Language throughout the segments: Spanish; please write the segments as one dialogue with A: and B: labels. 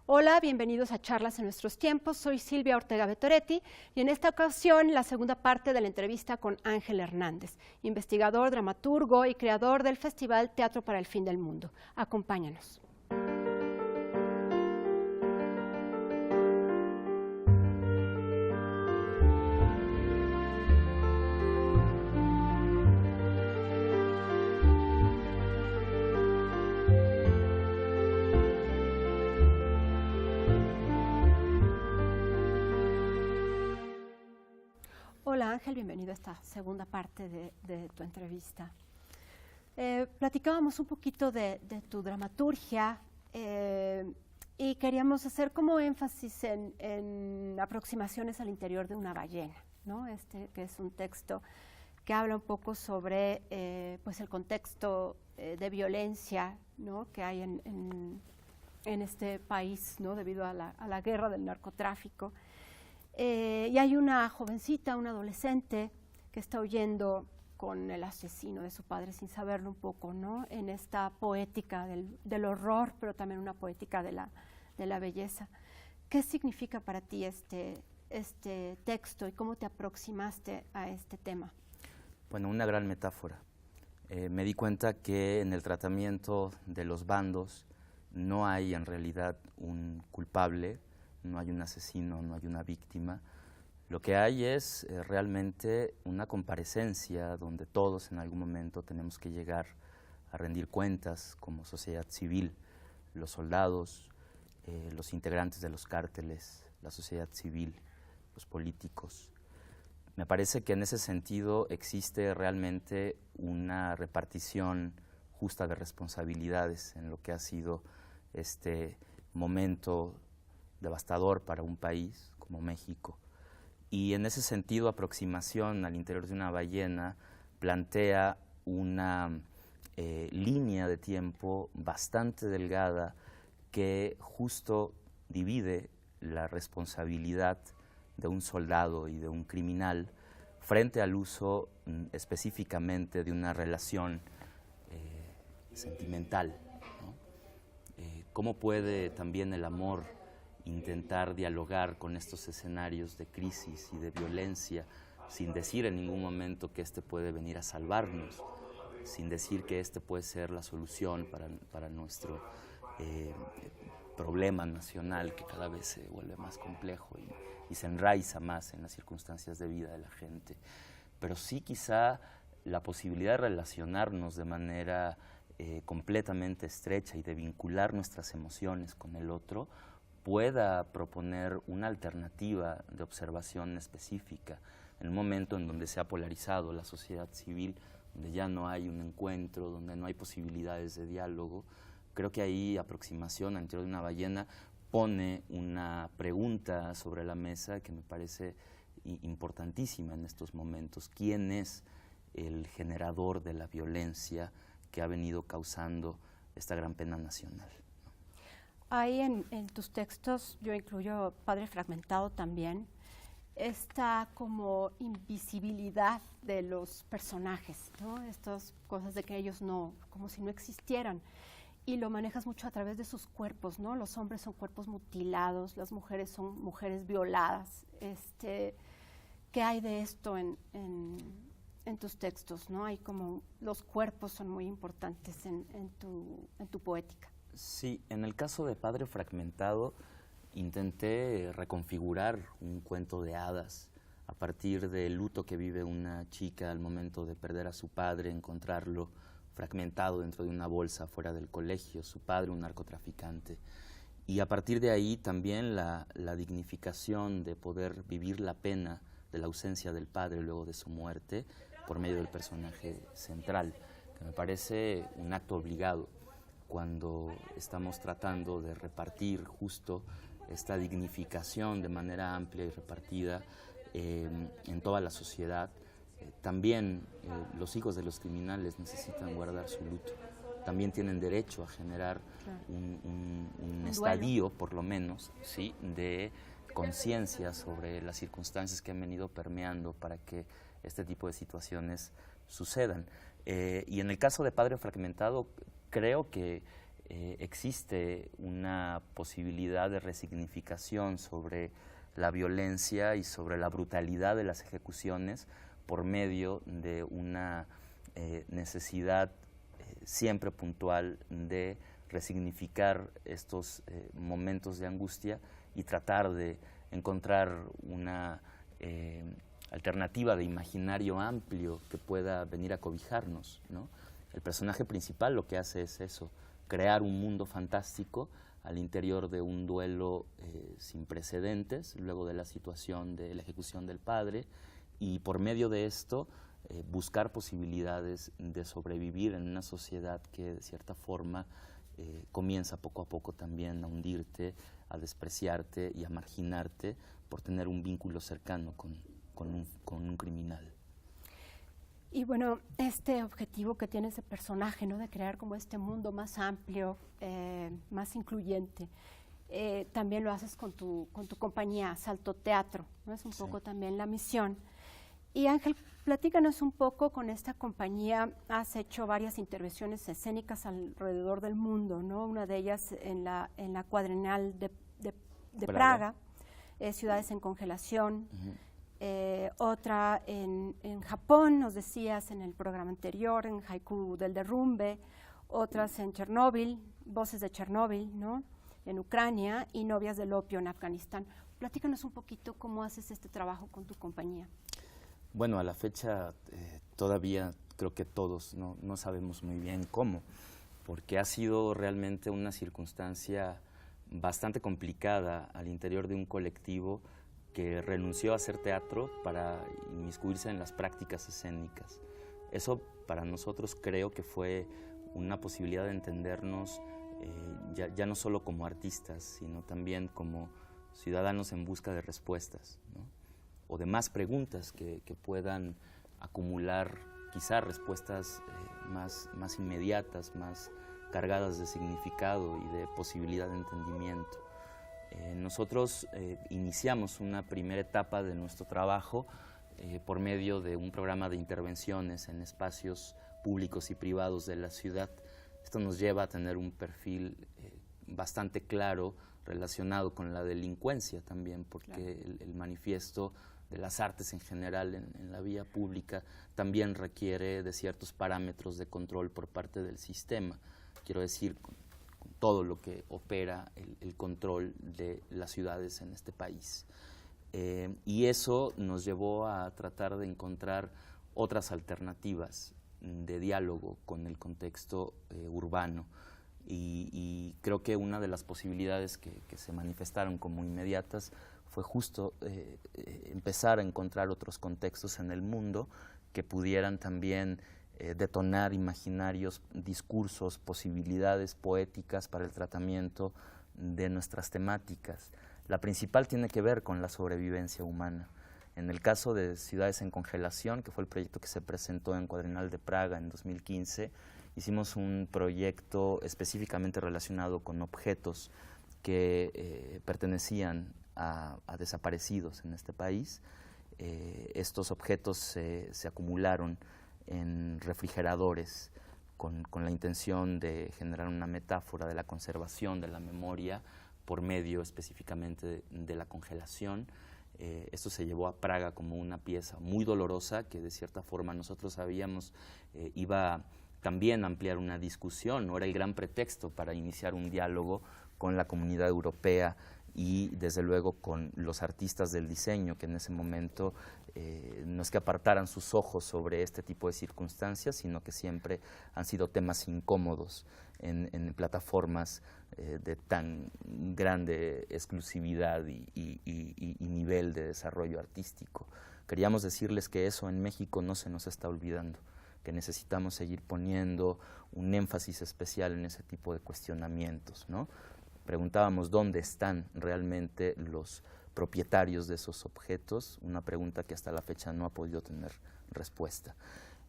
A: Hola, bienvenidos a Charlas en Nuestros Tiempos. Soy Silvia Ortega Betoretti y en esta ocasión la segunda parte de la entrevista con Ángel Hernández, investigador, dramaturgo y creador del Festival Teatro para el Fin del Mundo. Acompáñanos. Hola Ángel, bienvenido a esta segunda parte de tu entrevista. Platicábamos un poquito de tu dramaturgia y queríamos hacer como énfasis en aproximaciones al interior de una ballena, ¿no? Que es un texto que habla un poco sobre pues el contexto de violencia, ¿no? Que hay en este país, ¿no? Debido a la guerra del narcotráfico. Y hay una jovencita, una adolescente, que está huyendo con el asesino de su padre sin saberlo un poco, ¿no? En esta poética del horror, pero también una poética de la belleza. ¿Qué significa para ti este texto y cómo te aproximaste a este tema?
B: Bueno, una gran metáfora. Me di cuenta que en el tratamiento de los bandos no hay en realidad un culpable, no hay un asesino, no hay una víctima. Lo que hay es realmente una comparecencia donde todos en algún momento tenemos que llegar a rendir cuentas como sociedad civil, los soldados, los integrantes de los cárteles, la sociedad civil, los políticos. Me parece que en ese sentido existe realmente una repartición justa de responsabilidades en lo que ha sido este momento devastador para un país como México. Y en ese sentido, aproximación al interior de una ballena plantea una línea de tiempo bastante delgada que justo divide la responsabilidad de un soldado y de un criminal frente al uso específicamente de una relación sentimental, ¿no? ¿Cómo puede también el amor intentar dialogar con estos escenarios de crisis y de violencia sin decir en ningún momento que este puede venir a salvarnos, sin decir que este puede ser la solución para nuestro problema nacional que cada vez se vuelve más complejo y se enraiza más en las circunstancias de vida de la gente? Pero sí quizá la posibilidad de relacionarnos de manera completamente estrecha y de vincular nuestras emociones con el otro pueda proponer una alternativa de observación específica en un momento en donde se ha polarizado la sociedad civil, donde ya no hay un encuentro, donde no hay posibilidades de diálogo. Creo que ahí aproximación al interior de una ballena pone una pregunta sobre la mesa que me parece importantísima en estos momentos. ¿Quién es el generador de la violencia que ha venido causando esta gran pena nacional?
A: Ahí en tus textos, yo incluyo Padre Fragmentado también, esta como invisibilidad de los personajes, ¿no? Estas cosas de que ellos no, como si no existieran. Y lo manejas mucho a través de sus cuerpos, ¿no? Los hombres son cuerpos mutilados, las mujeres son mujeres violadas. ¿Qué hay de esto en tus textos, ¿no? Hay como, los cuerpos son muy importantes en tu poética.
B: Sí, en el caso de Padre Fragmentado intenté reconfigurar un cuento de hadas a partir del luto que vive una chica al momento de perder a su padre, encontrarlo fragmentado dentro de una bolsa fuera del colegio, su padre un narcotraficante. Y a partir de ahí también la dignificación de poder vivir la pena de la ausencia del padre luego de su muerte por medio del personaje central, que me parece un acto obligado cuando estamos tratando de repartir justo esta dignificación de manera amplia y repartida en toda la sociedad. También los hijos de los criminales necesitan guardar su luto. También tienen derecho a generar un estadio, por lo menos, ¿sí?, de conciencia sobre las circunstancias que han venido permeando para que este tipo de situaciones sucedan. Y en el caso de Padre Fragmentado, creo que existe una posibilidad de resignificación sobre la violencia y sobre la brutalidad de las ejecuciones por medio de una necesidad siempre puntual de resignificar estos momentos de angustia y tratar de encontrar una alternativa de imaginario amplio que pueda venir a cobijarnos, ¿no? El personaje principal lo que hace es eso, crear un mundo fantástico al interior de un duelo sin precedentes, luego de la situación de la ejecución del padre, y por medio de esto buscar posibilidades de sobrevivir en una sociedad que de cierta forma comienza poco a poco también a hundirte, a despreciarte y a marginarte por tener un vínculo cercano con un criminal.
A: Y bueno, este objetivo que tiene ese personaje, ¿no?, de crear como este mundo más amplio, más incluyente, también lo haces con tu compañía Salto Teatro, ¿no? Es un poco también la misión. Y Ángel, platícanos un poco, con esta compañía has hecho varias intervenciones escénicas alrededor del mundo, ¿no? Una de ellas en la Cuadrenal de Praga, Ciudades en Congelación. Otra en Japón, nos decías en el programa anterior, en Haiku del Derrumbe, otras en Chernóbil, Voces de Chernóbil, ¿no?, en Ucrania, y Novias del Opio en Afganistán. Platícanos un poquito cómo haces este trabajo con tu compañía.
B: Bueno, a la fecha todavía creo que todos no sabemos muy bien cómo, porque ha sido realmente una circunstancia bastante complicada al interior de un colectivo que renunció a hacer teatro para inmiscuirse en las prácticas escénicas. Eso para nosotros creo que fue una posibilidad de entendernos ya no solo como artistas, sino también como ciudadanos en busca de respuestas, ¿no?, o de más preguntas que puedan acumular quizá respuestas más inmediatas, más cargadas de significado y de posibilidad de entendimiento. Nosotros iniciamos una primera etapa de nuestro trabajo por medio de un programa de intervenciones en espacios públicos y privados de la ciudad. Esto nos lleva a tener un perfil bastante claro relacionado con la delincuencia también, porque el manifiesto de las artes en general en la vía pública también requiere de ciertos parámetros de control por parte del sistema. Quiero decir, todo lo que opera el control de las ciudades en este país. Y eso nos llevó a tratar de encontrar otras alternativas de diálogo con el contexto urbano. Y creo que una de las posibilidades que se manifestaron como inmediatas fue justo empezar a encontrar otros contextos en el mundo que pudieran también detonar imaginarios, discursos, posibilidades poéticas para el tratamiento de nuestras temáticas. La principal tiene que ver con la sobrevivencia humana. En el caso de Ciudades en Congelación, que fue el proyecto que se presentó en Cuadrenal de Praga en 2015, hicimos un proyecto específicamente relacionado con objetos que pertenecían a desaparecidos en este país. Estos objetos se acumularon en refrigeradores con la intención de generar una metáfora de la conservación de la memoria por medio específicamente de la congelación. Esto se llevó a Praga como una pieza muy dolorosa que de cierta forma nosotros sabíamos iba también a ampliar una discusión, no era el gran pretexto para iniciar un diálogo con la comunidad europea y desde luego con los artistas del diseño que en ese momento no es que apartaran sus ojos sobre este tipo de circunstancias, sino que siempre han sido temas incómodos en plataformas de tan grande exclusividad y nivel de desarrollo artístico. Queríamos decirles que eso en México no se nos está olvidando, que necesitamos seguir poniendo un énfasis especial en ese tipo de cuestionamientos, ¿no? Preguntábamos dónde están realmente los propietarios de esos objetos, una pregunta que hasta la fecha no ha podido tener respuesta.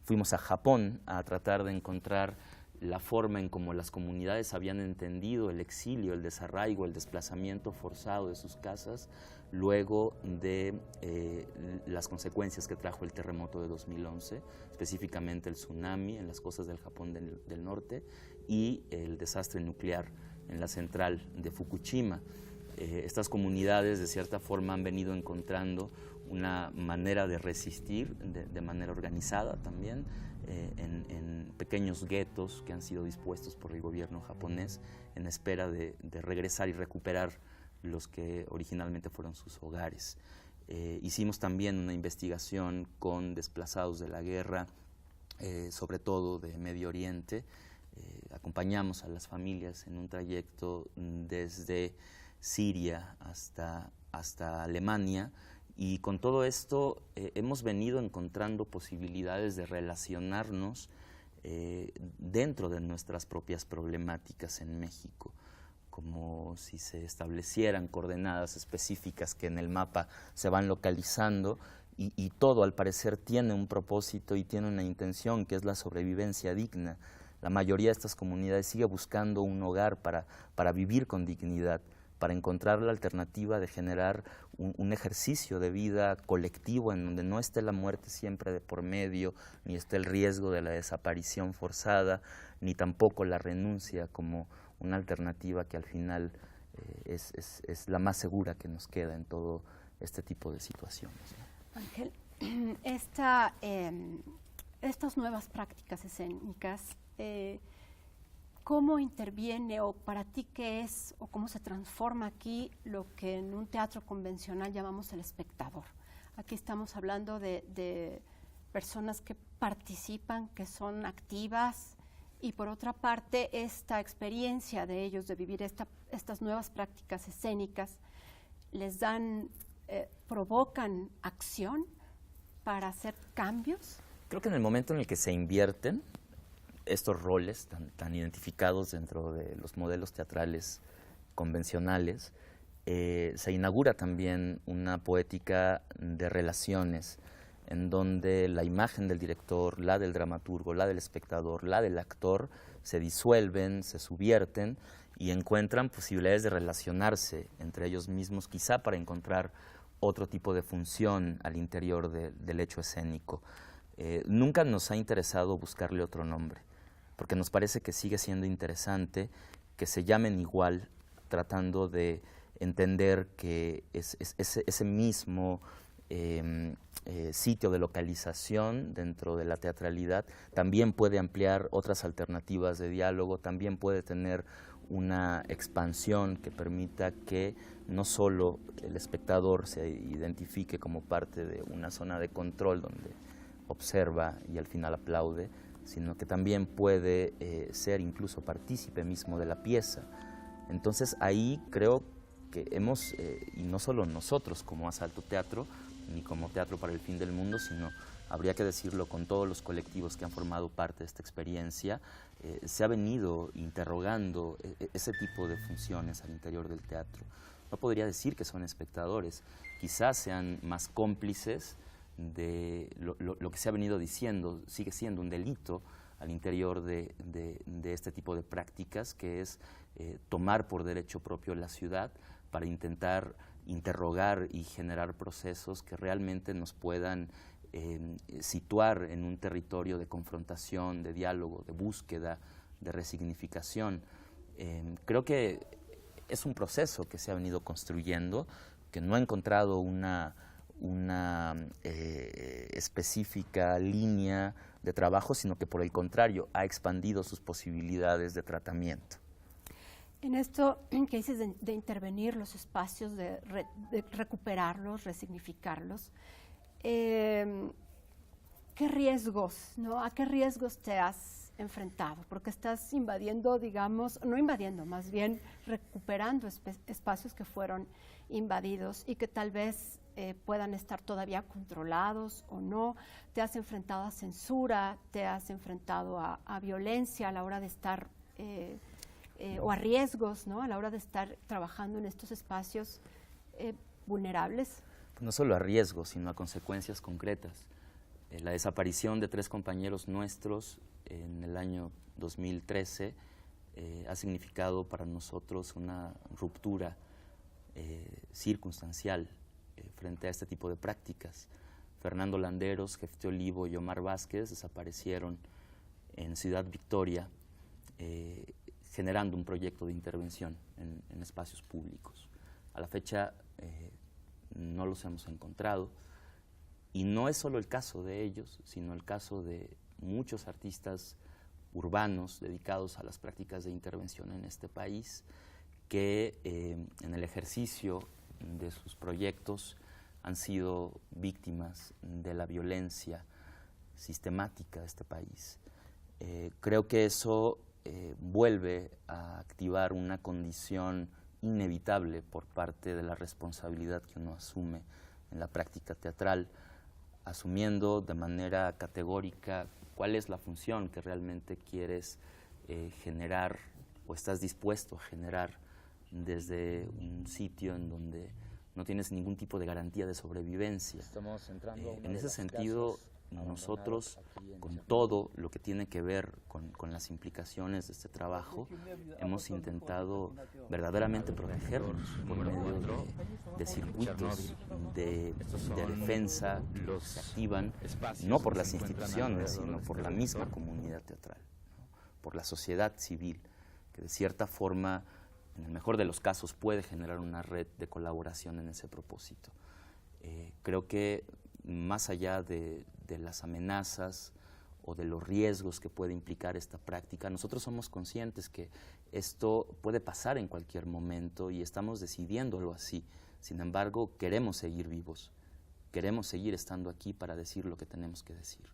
B: Fuimos a Japón a tratar de encontrar la forma en cómo las comunidades habían entendido el exilio, el desarraigo, el desplazamiento forzado de sus casas luego de las consecuencias que trajo el terremoto de 2011, específicamente el tsunami en las costas del Japón del norte y el desastre nuclear en la central de Fukushima. Estas comunidades de cierta forma han venido encontrando una manera de resistir de manera organizada también, en pequeños guetos que han sido dispuestos por el gobierno japonés en espera de regresar y recuperar los que originalmente fueron sus hogares. Hicimos también una investigación con desplazados de la guerra, sobre todo de Medio Oriente. Acompañamos a las familias en un trayecto desde Siria hasta Alemania, y con todo esto hemos venido encontrando posibilidades de relacionarnos dentro de nuestras propias problemáticas en México, como si se establecieran coordenadas específicas que en el mapa se van localizando, y todo al parecer tiene un propósito y tiene una intención, que es la sobrevivencia digna. La mayoría de estas comunidades sigue buscando un hogar para vivir con dignidad, para encontrar la alternativa de generar un ejercicio de vida colectivo en donde no esté la muerte siempre de por medio, ni esté el riesgo de la desaparición forzada, ni tampoco la renuncia como una alternativa que al final es la más segura que nos queda en todo este tipo de situaciones, ¿no?
A: Ángel, estas nuevas prácticas escénicas, ¿cómo interviene, o para ti qué es, o cómo se transforma aquí lo que en un teatro convencional llamamos el espectador? Aquí estamos hablando de personas que participan, que son activas, y por otra parte esta experiencia de ellos de vivir estas nuevas prácticas escénicas les dan, provocan acción para hacer cambios.
B: Creo que en el momento en el que se invierten estos roles tan identificados dentro de los modelos teatrales convencionales, se inaugura también una poética de relaciones en donde la imagen del director, la del dramaturgo, la del espectador, la del actor se disuelven, se subvierten y encuentran posibilidades de relacionarse entre ellos mismos, quizá para encontrar otro tipo de función al interior del hecho escénico. Nunca nos ha interesado buscarle otro nombre, porque nos parece que sigue siendo interesante que se llamen igual, tratando de entender que ese mismo sitio de localización dentro de la teatralidad también puede ampliar otras alternativas de diálogo, también puede tener una expansión que permita que no solo el espectador se identifique como parte de una zona de control donde observa y al final aplaude, sino que también puede ser incluso partícipe mismo de la pieza. Entonces ahí creo que hemos, y no solo nosotros como Asalto Teatro, ni como Teatro para el Fin del Mundo, sino habría que decirlo con todos los colectivos que han formado parte de esta experiencia, se ha venido interrogando ese tipo de funciones al interior del teatro. No podría decir que son espectadores, quizás sean más cómplices de lo que se ha venido diciendo, sigue siendo un delito al interior de este tipo de prácticas, que es tomar por derecho propio la ciudad para intentar interrogar y generar procesos que realmente nos puedan situar en un territorio de confrontación, de diálogo, de búsqueda, de resignificación. Creo que es un proceso que se ha venido construyendo, que no ha encontrado una específica línea de trabajo, sino que por el contrario ha expandido sus posibilidades de tratamiento.
A: En esto que dices de intervenir los espacios, de recuperarlos, resignificarlos, ¿qué riesgos, no? ¿A qué riesgos te has enfrentado? Porque estás invadiendo, digamos, no invadiendo, más bien recuperando espacios que fueron invadidos y que tal vez puedan estar todavía controlados o no. Te has enfrentado a censura, te has enfrentado a violencia a la hora de estar, o a riesgos, ¿no? A la hora de estar trabajando en estos espacios vulnerables.
B: No solo a riesgos, sino a consecuencias concretas. La desaparición de 3 compañeros nuestros en el año 2013 ha significado para nosotros una ruptura circunstancial frente a este tipo de prácticas. Fernando Landeros, Jefté Olivo y Omar Vázquez desaparecieron en Ciudad Victoria generando un proyecto de intervención en espacios públicos. A la fecha no los hemos encontrado, y no es solo el caso de ellos, sino el caso de muchos artistas urbanos dedicados a las prácticas de intervención en este país, que en el ejercicio de sus proyectos han sido víctimas de la violencia sistemática de este país. Creo que eso vuelve a activar una condición inevitable por parte de la responsabilidad que uno asume en la práctica teatral, asumiendo de manera categórica cuál es la función que realmente quieres generar o estás dispuesto a generar desde un sitio en donde no tienes ningún tipo de garantía de sobrevivencia. En ese sentido, nosotros, con todo lo que tiene que ver con las implicaciones de este trabajo, hemos intentado verdaderamente protegernos por medio de circuitos de defensa que se activan no por las instituciones, sino por la misma comunidad teatral, ¿no? Por la sociedad civil, que de cierta forma, en el mejor de los casos, puede generar una red de colaboración en ese propósito. Creo que más allá de las amenazas o de los riesgos que puede implicar esta práctica, nosotros somos conscientes que esto puede pasar en cualquier momento y estamos decidiéndolo así. Sin embargo, queremos seguir vivos, queremos seguir estando aquí para decir lo que tenemos que decir.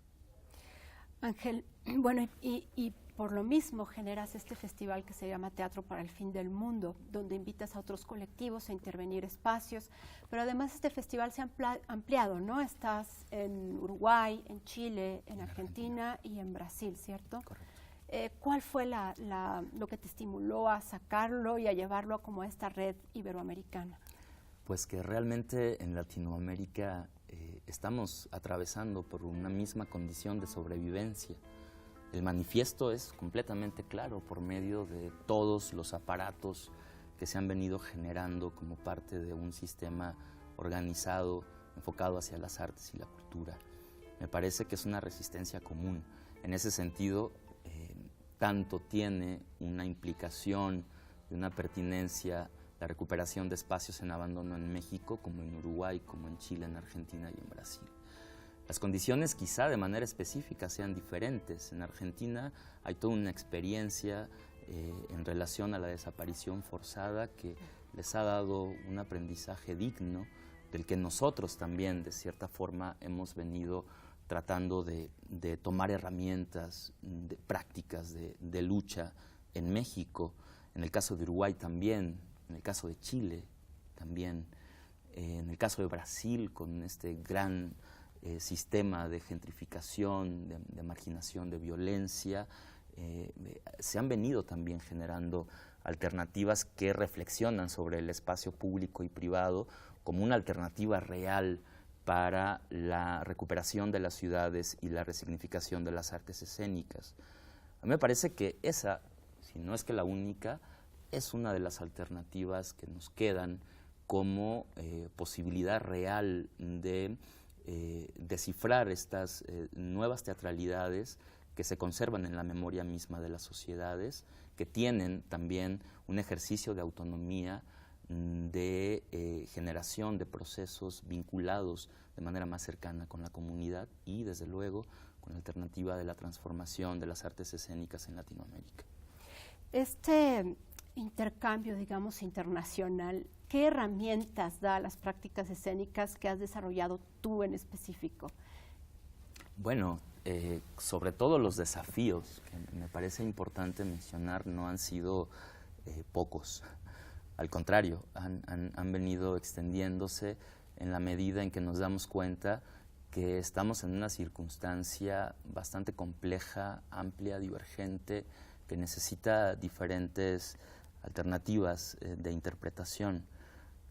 A: Ángel, bueno, y por lo mismo generas este festival que se llama Teatro para el Fin del Mundo, donde invitas a otros colectivos a intervenir espacios, pero además este festival se ha ampliado, ¿no? Estás en Uruguay, en Chile, en Argentina y en Brasil, ¿cierto?
B: Correcto.
A: ¿Cuál fue lo que te estimuló a sacarlo y a llevarlo como a esta red iberoamericana?
B: Pues que realmente en Latinoamérica estamos atravesando por una misma condición de sobrevivencia. El manifiesto es completamente claro por medio de todos los aparatos que se han venido generando como parte de un sistema organizado, enfocado hacia las artes y la cultura. Me parece que es una resistencia común. En ese sentido, tanto tiene una implicación de una pertinencia la recuperación de espacios en abandono en México, como en Uruguay, como en Chile, en Argentina y en Brasil. Las condiciones quizá de manera específica sean diferentes. En Argentina hay toda una experiencia en relación a la desaparición forzada que les ha dado un aprendizaje digno, del que nosotros también, de cierta forma, hemos venido tratando de tomar herramientas, de prácticas de lucha en México, en el caso de Uruguay también, en el caso de Chile también, en el caso de Brasil con este gran sistema de gentrificación, de marginación, de violencia, se han venido también generando alternativas que reflexionan sobre el espacio público y privado como una alternativa real para la recuperación de las ciudades y la resignificación de las artes escénicas. A mí me parece que esa, si no es que la única, es una de las alternativas que nos quedan como posibilidad real de descifrar estas nuevas teatralidades que se conservan en la memoria misma de las sociedades, que tienen también un ejercicio de autonomía, de generación de procesos vinculados de manera más cercana con la comunidad y, desde luego, con la alternativa de la transformación de las artes escénicas en Latinoamérica.
A: Este intercambio, digamos, internacional, ¿qué herramientas da a las prácticas escénicas que has desarrollado tú en específico?
B: Bueno, sobre todo los desafíos, que me parece importante mencionar, no han sido pocos. Al contrario, han venido extendiéndose en la medida en que nos damos cuenta que estamos en una circunstancia bastante compleja, amplia, divergente, que necesita diferentes alternativas de interpretación.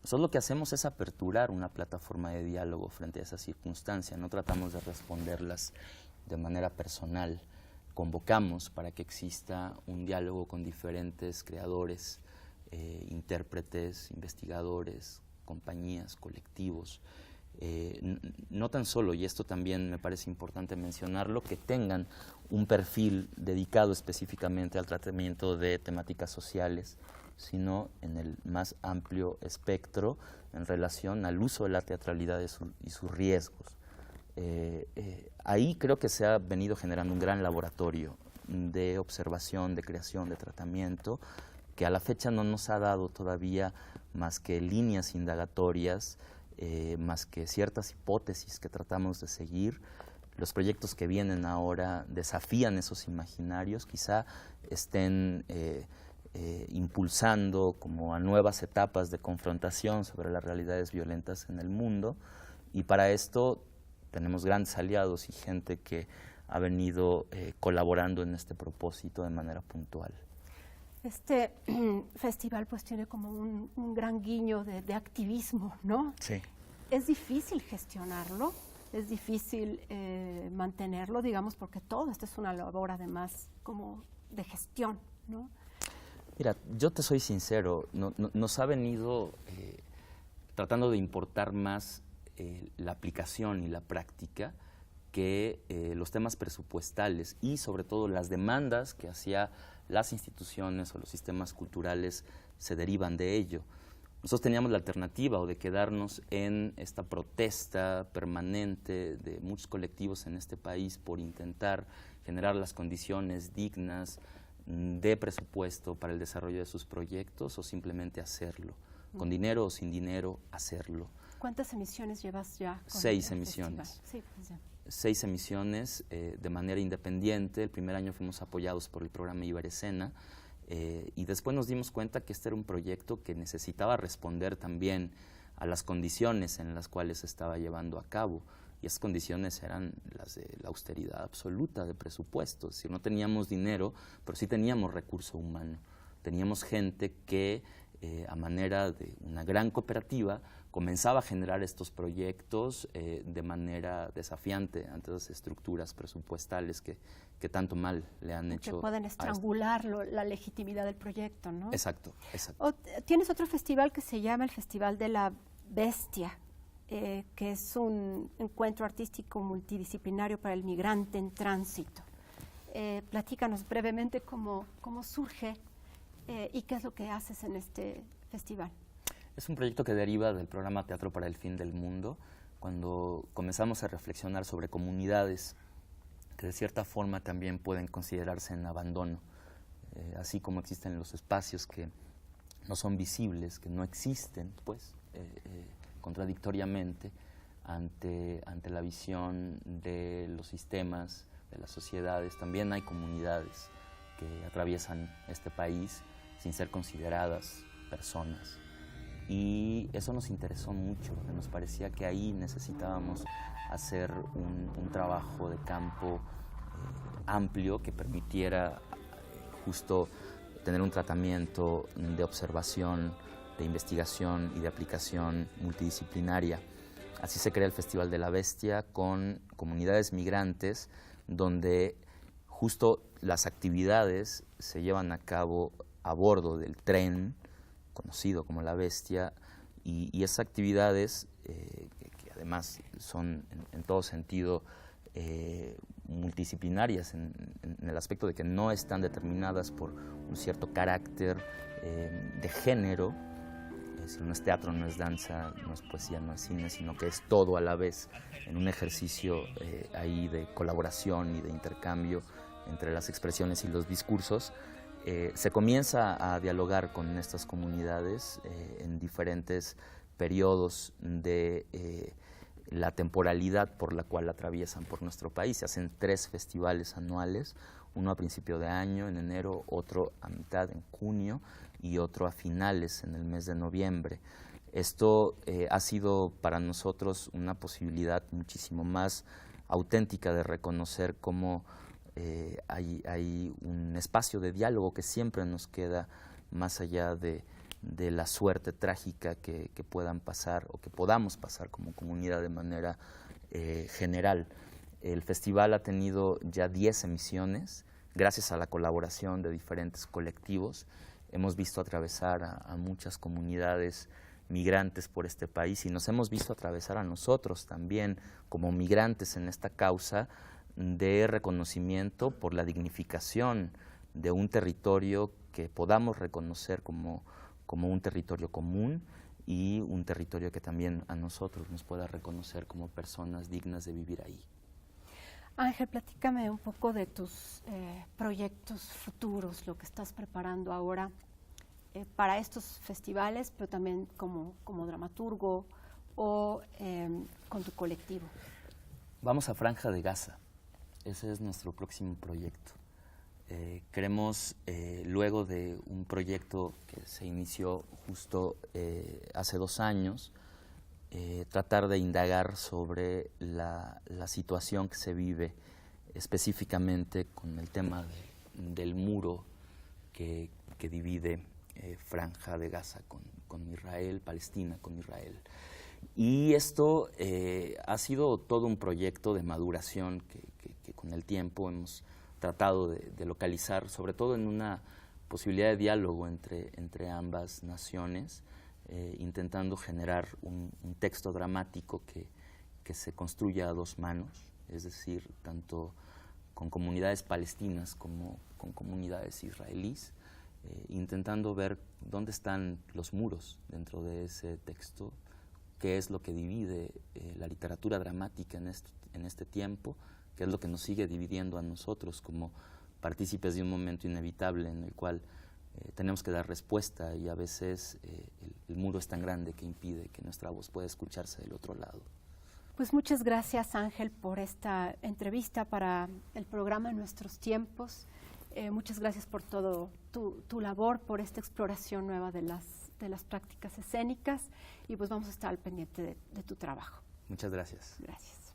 B: Nosotros lo que hacemos es aperturar una plataforma de diálogo frente a esa circunstancia, no tratamos de responderlas de manera personal, convocamos para que exista un diálogo con diferentes creadores, intérpretes, investigadores, compañías, colectivos, no tan solo, y esto también me parece importante mencionarlo, que tengan un perfil dedicado específicamente al tratamiento de temáticas sociales, sino en el más amplio espectro en relación al uso de la teatralidad y sus riesgos. Ahí creo que se ha venido generando un gran laboratorio de observación, de creación, de tratamiento, que a la fecha no nos ha dado todavía más que líneas indagatorias, más que ciertas hipótesis que tratamos de seguir. Los proyectos que vienen ahora desafían esos imaginarios, quizá estén impulsando como a nuevas etapas de confrontación sobre las realidades violentas en el mundo, y para esto tenemos grandes aliados y gente que ha venido colaborando en este propósito de manera puntual.
A: Este festival pues tiene como un gran guiño de activismo, ¿no?
B: Sí.
A: Es difícil gestionarlo, es difícil mantenerlo, digamos, porque todo esto es una labor además como de gestión, ¿no?
B: Mira, yo te soy sincero, nos ha venido tratando de importar más la aplicación y la práctica que los temas presupuestales y sobre todo las demandas que hacia las instituciones o los sistemas culturales se derivan de ello. Nosotros teníamos la alternativa o de quedarnos en esta protesta permanente de muchos colectivos en este país por intentar generar las condiciones dignas de presupuesto para el desarrollo de sus proyectos, o simplemente hacerlo, con dinero o sin dinero, hacerlo.
A: ¿Cuántas emisiones llevas ya?
B: 6 emisiones.
A: Sí, pues ya.
B: 6 emisiones de manera independiente. El primer año fuimos apoyados por el programa Iberescena, y después nos dimos cuenta que este era un proyecto que necesitaba responder también a las condiciones en las cuales se estaba llevando a cabo, y esas condiciones eran las de la austeridad absoluta de presupuestos. Es decir, no teníamos dinero, pero sí teníamos recurso humano. Teníamos gente que a manera de una gran cooperativa comenzaba a generar estos proyectos de manera desafiante ante las estructuras presupuestales que tanto mal le han hecho.
A: Que pueden estrangular la legitimidad del proyecto, ¿no?
B: Exacto, exacto.
A: Tienes otro festival que se llama el Festival de la Bestia, que es un encuentro artístico multidisciplinario para el migrante en tránsito. Platícanos brevemente cómo surge y qué es lo que haces en este festival.
B: Es un proyecto que deriva del programa Teatro para el Fin del Mundo, cuando comenzamos a reflexionar sobre comunidades que de cierta forma también pueden considerarse en abandono, así como existen los espacios que no son visibles, que no existen, pues, contradictoriamente ante la visión de los sistemas, de las sociedades. También hay comunidades que atraviesan este país sin ser consideradas personas. Y eso nos interesó mucho, nos parecía que ahí necesitábamos hacer un trabajo de campo amplio que permitiera justo tener un tratamiento de observación, de investigación y de aplicación multidisciplinaria. Así se crea el Festival de la Bestia, con comunidades migrantes donde justo las actividades se llevan a cabo a bordo del tren conocido como La Bestia, y esas actividades, que además son en todo sentido multidisciplinarias en el aspecto de que no están determinadas por un cierto carácter de género. No es teatro, no es danza, no es poesía, no es cine, sino que es todo a la vez, en un ejercicio ahí de colaboración y de intercambio entre las expresiones y los discursos. Se comienza a dialogar con estas comunidades en diferentes periodos de la temporalidad por la cual atraviesan por nuestro país. Se hacen 3 festivales anuales, uno a principio de año, en enero, otro a mitad, en junio, y otro a finales, en el mes de noviembre. Esto ha sido para nosotros una posibilidad muchísimo más auténtica de reconocer cómo hay un espacio de diálogo que siempre nos queda más allá de la suerte trágica que puedan pasar o que podamos pasar como comunidad de manera general. El festival ha tenido ya 10 emisiones, gracias a la colaboración de diferentes colectivos. Hemos visto atravesar a muchas comunidades migrantes por este país y nos hemos visto atravesar a nosotros también como migrantes en esta causa de reconocimiento por la dignificación de un territorio que podamos reconocer como un territorio común y un territorio que también a nosotros nos pueda reconocer como personas dignas de vivir ahí.
A: Ángel, platícame un poco de tus proyectos futuros, lo que estás preparando ahora para estos festivales, pero también como dramaturgo o con tu colectivo.
B: Vamos a Franja de Gaza, ese es nuestro próximo proyecto. Queremos, luego de un proyecto que se inició justo hace 2 años, tratar de indagar sobre la situación que se vive específicamente con el tema del muro que divide Franja de Gaza con Israel, Palestina con Israel. Y esto ha sido todo un proyecto de maduración que con el tiempo hemos tratado de localizar, sobre todo en una posibilidad de diálogo entre ambas naciones, intentando generar un texto dramático que se construya a 2 manos, es decir, tanto con comunidades palestinas como con comunidades israelíes, intentando ver dónde están los muros dentro de ese texto, qué es lo que divide la literatura dramática en este tiempo, qué es lo que nos sigue dividiendo a nosotros como partícipes de un momento inevitable en el cual tenemos que dar respuesta y a veces el muro es tan grande que impide que nuestra voz pueda escucharse del otro lado.
A: Pues muchas gracias, Ángel, por esta entrevista para el programa Nuestros Tiempos. Muchas gracias por todo tu labor, por esta exploración nueva de las prácticas escénicas y pues vamos a estar al pendiente de tu trabajo.
B: Muchas gracias.
A: Gracias.